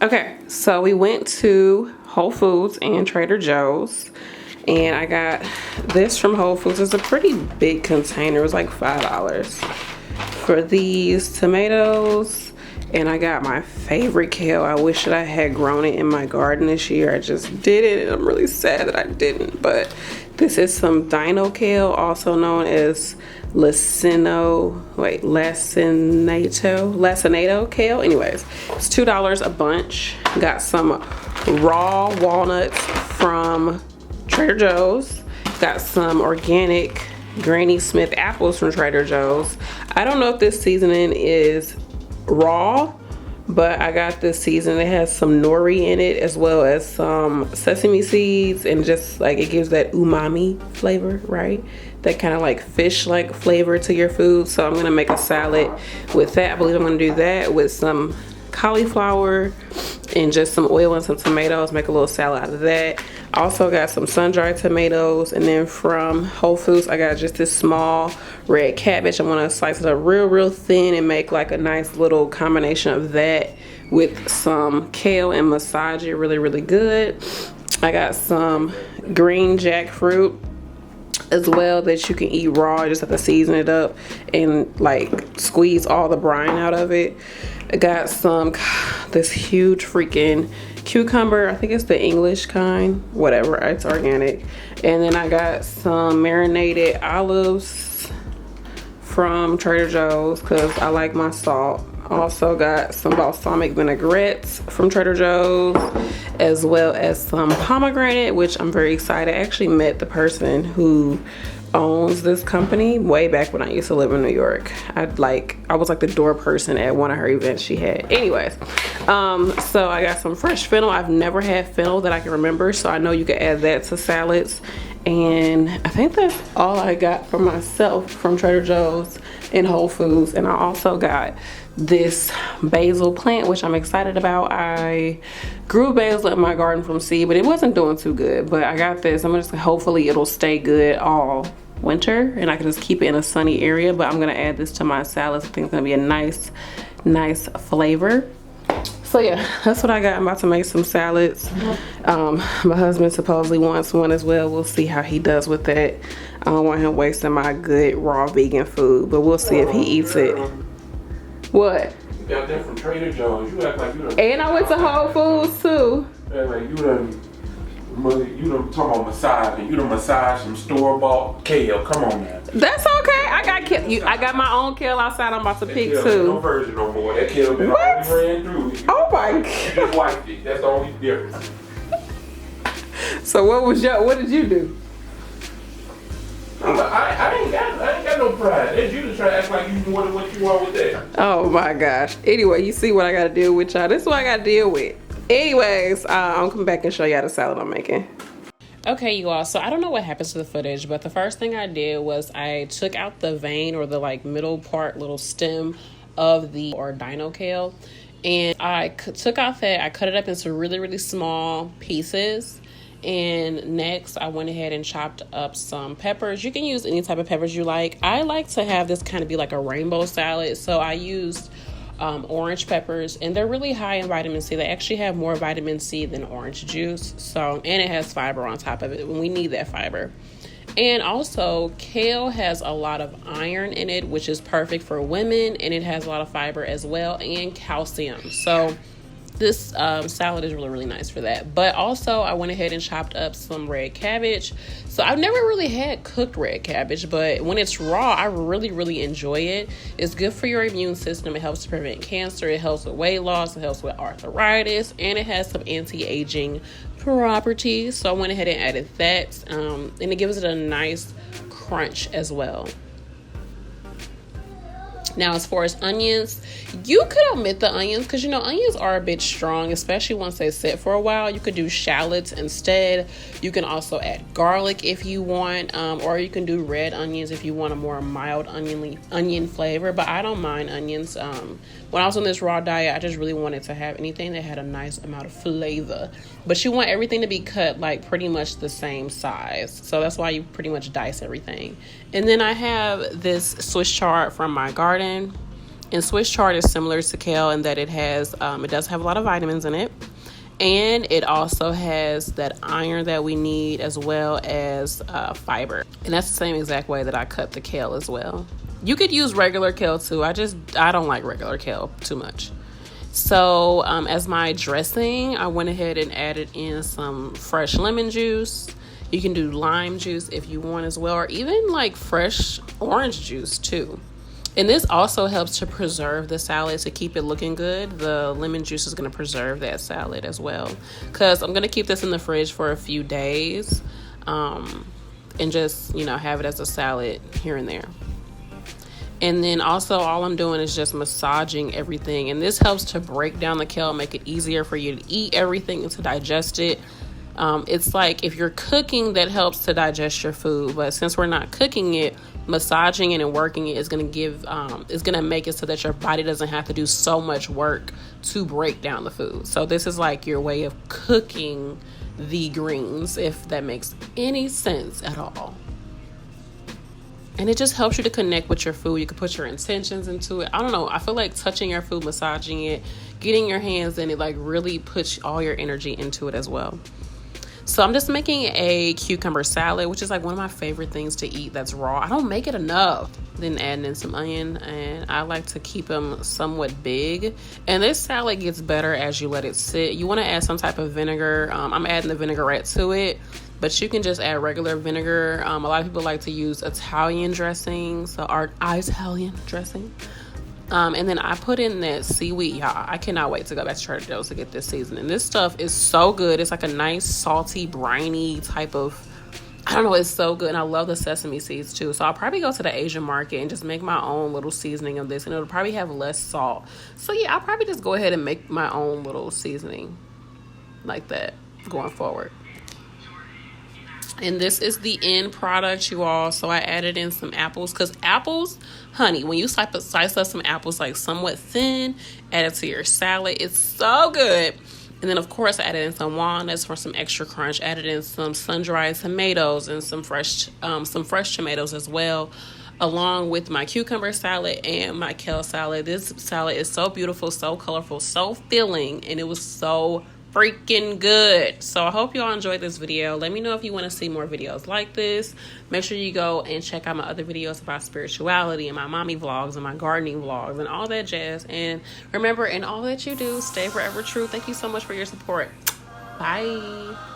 Okay, so we went to Whole Foods and Trader Joe's, and I got this from Whole Foods. It's a pretty big container. It was like $5 for these tomatoes, and I got my favorite kale. I wish that I had grown it in my garden this year. I just didn't, and I'm really sad that I didn't. But this is some Dino Kale, also known as lacinato kale. Anyways, it's $2 a bunch. Got some raw walnuts from Trader Joe's. Got some organic Granny Smith apples from Trader Joe's. I don't know if this seasoning is raw, but I got this seasoning. It has some nori in it, as well as some sesame seeds, and just like it gives that umami flavor, right? That kind of like fish-like flavor to your food. So I'm gonna make a salad with that. I believe I'm gonna do that with some cauliflower and just some oil and some tomatoes. Make a little salad out of that. Also got some sun-dried tomatoes, and then from Whole Foods I got just this small red cabbage. I'm gonna slice it up real thin and make like a nice little combination of that with some kale and massage it really good. I got some green jackfruit as well that you can eat raw. You just have to season it up and like squeeze all the brine out of it. I got this huge freaking cucumber. I think it's the English kind, whatever, it's organic. And then I got some marinated olives from Trader Joe's because I like my salt. Also got some balsamic vinaigrettes from Trader Joe's, as well as some pomegranate, which I'm very excited. I actually met the person who owns this company way back when I used to live in New York. I was like the door person at one of her events she had. Anyways, so I got some fresh fennel. I've never had fennel that I can remember, so I know you can add that to salads. And I think that's all I got for myself from Trader Joe's and Whole Foods. And I also got this basil plant, which I'm excited about. I grew basil in my garden from seed, but it wasn't doing too good. But I got this. Hopefully it'll stay good all winter and I can just keep it in a sunny area. But I'm gonna add this to my salads. I think it's gonna be a nice flavor. So yeah, that's what I got. I'm about to make some salads. My husband supposedly wants one as well. We'll see how he does with that. I don't want him wasting my good raw vegan food, but we'll see if he eats it. What? You got that from Trader Joe's. You act like you done. And I went to Whole Foods too. Act like you done talking about massaging. You done massage some store-bought kale. Come on now. That's okay. I got kale. I got my own kale outside. I'm about to pick too. No version no more. That kale been already ran through. Oh my God. You just wiped it. That's the only difference. So what did you do? I ain't got no pride. That's you to try to act like you doing what you want with that. Oh my gosh. Anyway, you see what I gotta deal with, y'all. This is what I gotta deal with. Anyways, I'm coming back and show y'all the salad I'm making. Okay, you all, so I don't know what happens to the footage, but the first thing I did was I took out the vein, or the like middle part, little stem of the Dino Kale, and I took out that. I cut it up into really small pieces. And next I went ahead and chopped up some peppers. You can use any type of peppers you like. I like to have this kind of be like a rainbow salad, so I used orange peppers, and they're really high in vitamin C. They actually have more vitamin C than orange juice, so, and it has fiber on top of it, and we need that fiber. And also kale has a lot of iron in it, which is perfect for women, and it has a lot of fiber as well, and calcium. So this salad is really nice for that. But also I went ahead and chopped up some red cabbage. So I've never really had cooked red cabbage, but when it's raw, I really enjoy it. It's good for your immune system. It helps to prevent cancer. It helps with weight loss. It helps with arthritis, and it has some anti-aging properties. So I went ahead and added that, and it gives it a nice crunch as well. Now, as far as onions, you could omit the onions because, you know, onions are a bit strong, especially once they sit for a while. You could do shallots instead. You can also add garlic if you want, or you can do red onions if you want a more mild onion flavor. But I don't mind onions. When I was on this raw diet, I just really wanted to have anything that had a nice amount of flavor. But you want everything to be cut like pretty much the same size. So that's why you pretty much dice everything. And then I have this Swiss chard from my garden. And Swiss Chard is similar to kale in that it has, it does have a lot of vitamins in it. And it also has that iron that we need, as well as fiber. And that's the same exact way that I cut the kale as well. You could use regular kale too. I don't like regular kale too much. So as my dressing, I went ahead and added in some fresh lemon juice. You can do lime juice if you want as well, or even like fresh orange juice too. And this also helps to preserve the salad, to keep it looking good. The lemon juice is going to preserve that salad as well, because I'm going to keep this in the fridge for a few days and just, have it as a salad here and there. And then also all I'm doing is just massaging everything. And this helps to break down the kale, make it easier for you to eat everything and to digest it. It's like if you're cooking, that helps to digest your food. But since we're not cooking it, massaging it and working it is going to make it so that your body doesn't have to do so much work to break down the food. So this is like your way of cooking the greens, if that makes any sense at all. And it just helps you to connect with your food. You can put your intentions into it. I don't know. I feel like touching your food, massaging it, getting your hands in it, like really puts all your energy into it as well. So I'm just making a cucumber salad, which is like one of my favorite things to eat that's raw. I don't make it enough. Then adding in some onion, and I like to keep them somewhat big. And this salad gets better as you let it sit. You want to add some type of vinegar. I'm adding the vinaigrette to it, but you can just add regular vinegar. A lot of people like to use Italian dressing, so our Italian dressing. And then I put in that seaweed, y'all. I cannot wait to go back to Trader Joe's to get this seasoning. This stuff is so good. It's like a nice, salty, briny type of, I don't know, it's so good. And I love the sesame seeds too. So I'll probably go to the Asian market and just make my own little seasoning of this. And it'll probably have less salt. So yeah, I'll probably just go ahead and make my own little seasoning like that going forward. And this is the end product, you all. So I added in some apples, because apples, honey, when you slice up some apples like somewhat thin, add it to your salad, it's so good. And then of course I added in some walnuts for some extra crunch, added in some sun-dried tomatoes and some fresh tomatoes as well, along with my cucumber salad and my kale salad. This salad is so beautiful, so colorful, so filling, and it was so freaking good. So I hope y'all enjoyed this video. Let me know if you want to see more videos like this. Make sure you go and check out my other videos about spirituality and my mommy vlogs and my gardening vlogs and all that jazz. And remember, in all that you do, stay forever true. Thank you so much for your support. Bye.